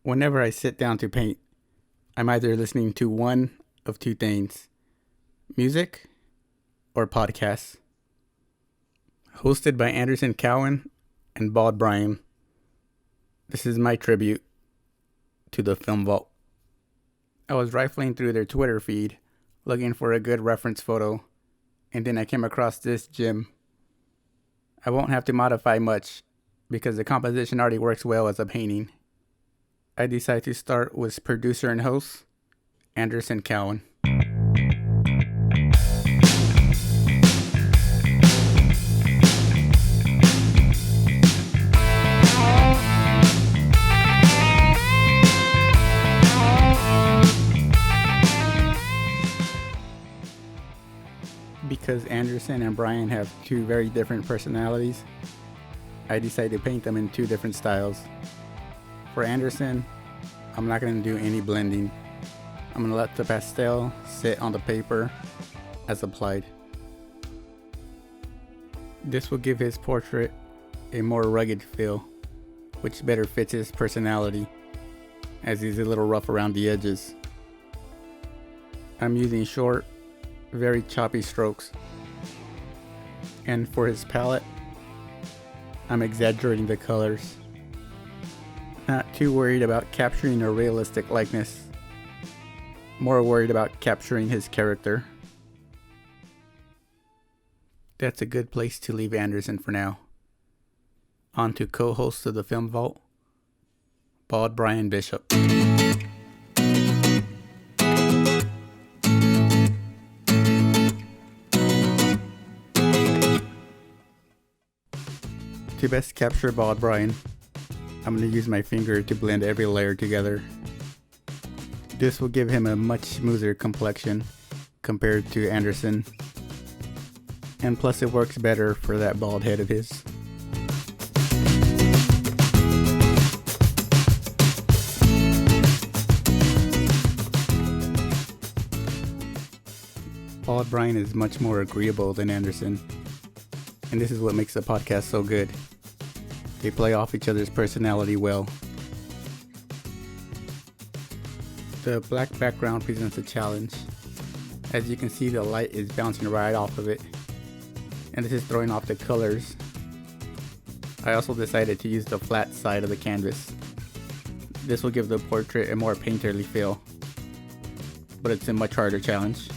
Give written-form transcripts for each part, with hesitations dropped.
Whenever I sit down to paint, I'm either listening to one of two things: music or podcasts. Hosted by Anderson Cowan and Bald Bryan, this is my tribute to the Film Vault. I was rifling through their Twitter feed looking for a good reference photo, and then I came across this gem. I won't have to modify much because the composition already works well as a painting. I decided to start with producer and host Anderson Cowan. Because Anderson and Bryan have two very different personalities, I decided to paint them in two different styles. For Anderson, I'm not going to do any blending. I'm going to let the pastel sit on the paper as applied. This will give his portrait a more rugged feel, which better fits his personality, as he's a little rough around the edges. I'm using short, very choppy strokes. And for his palette, I'm exaggerating the colors. Not too worried about capturing a realistic likeness. More worried about capturing his character. That's a good place to leave Anderson for now. On to co-host of the Film Vault, Bald Bryan Bishop. To best capture Bald Bryan, I'm going to use my finger to blend every layer together. This will give him a much smoother complexion compared to Anderson. And plus it works better for that bald head of his. Bald Bryan is much more agreeable than Anderson. And this is what makes the podcast so good. They play off each other's personality well. The black background presents a challenge. As you can see, the light is bouncing right off of it, and this is throwing off the colors. I also decided to use the flat side of the canvas. This will give the portrait a more painterly feel, but it's a much harder challenge.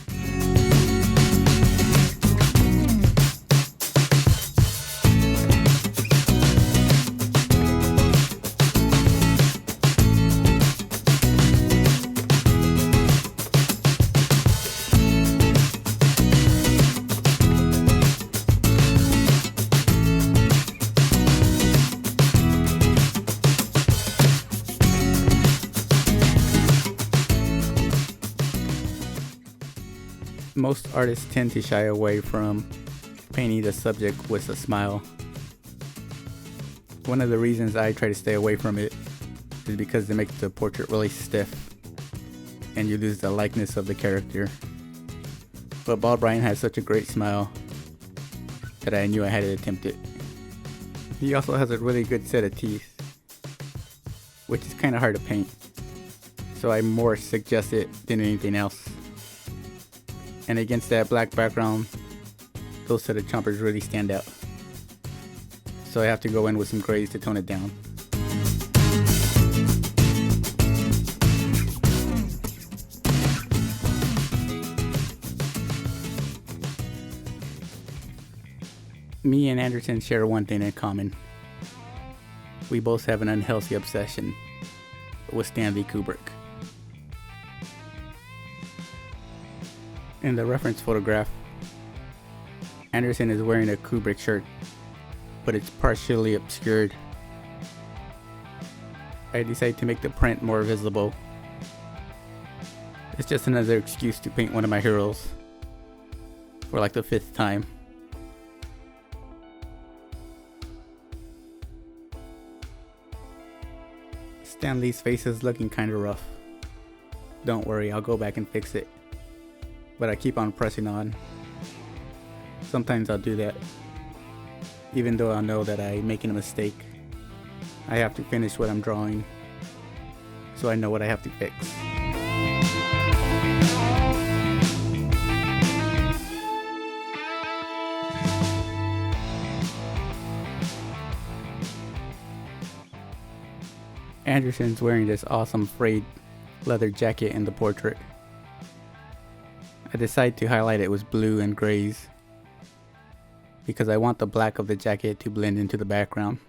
Most artists tend to shy away from painting the subject with a smile. One of the reasons I try to stay away from it is because it makes the portrait really stiff and you lose the likeness of the character. But Bald Bryan has such a great smile that I knew I had to attempt it. He also has a really good set of teeth, which is kind of hard to paint, so I more suggest it than anything else. And against that black background, those set of chompers really stand out. So I have to go in with some grays to tone it down. Me and Anderson share one thing in common. We both have an unhealthy obsession with Stanley Kubrick. In the reference photograph, Anderson is wearing a Kubrick shirt, but it's partially obscured. I decided to make the print more visible. It's just another excuse to paint one of my heroes for like the 5th time. Stanley's face is looking kinda rough. Don't worry, I'll go back and fix it. But I keep on pressing on. Sometimes I'll do that. Even though I know that I'm making a mistake, I have to finish what I'm drawing. so I know what I have to fix. Anderson's wearing this awesome frayed leather jacket in the portrait. I decided to highlight it with blue and grays because I want the black of the jacket to blend into the background.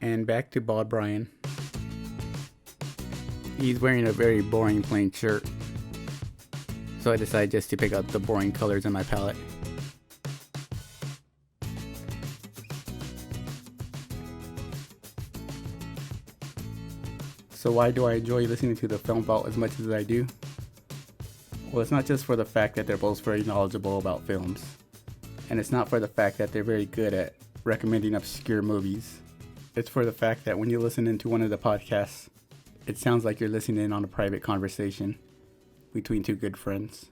And back to Bald Bryan. He's wearing a very boring plain shirt, so I decided just to pick out the boring colors in my palette. So why do I enjoy listening to the Film Vault as much as I do? Well, it's not just for the fact that they're both very knowledgeable about films, and it's not for the fact that they're very good at recommending obscure movies. It's for the fact that when you listen into one of the podcasts, it sounds like you're listening in on a private conversation between two good friends.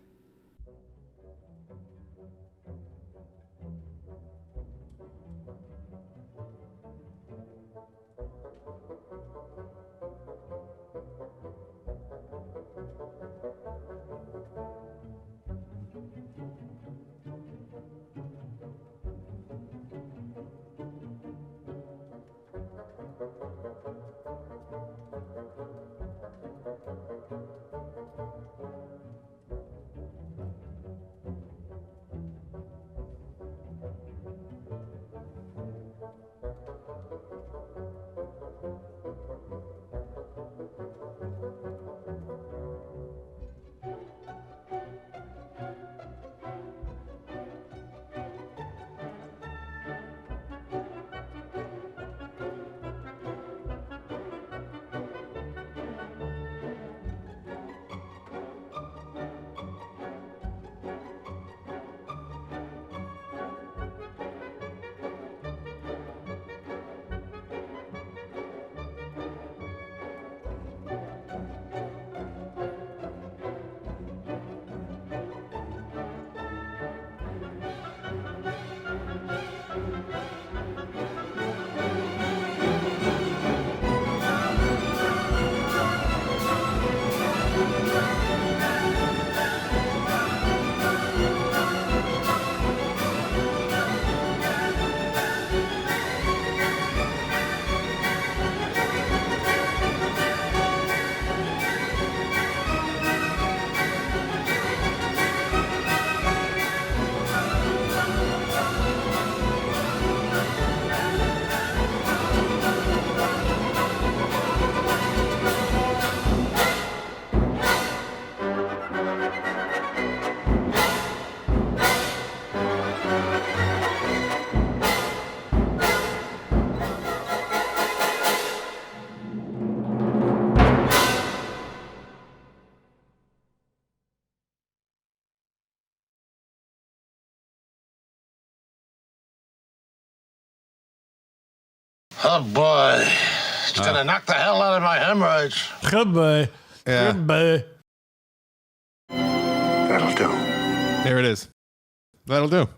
Oh, boy. It's gonna knock the hell out of my hemorrhoids. Good boy. Yeah. Good boy. That'll do. There it is. That'll do.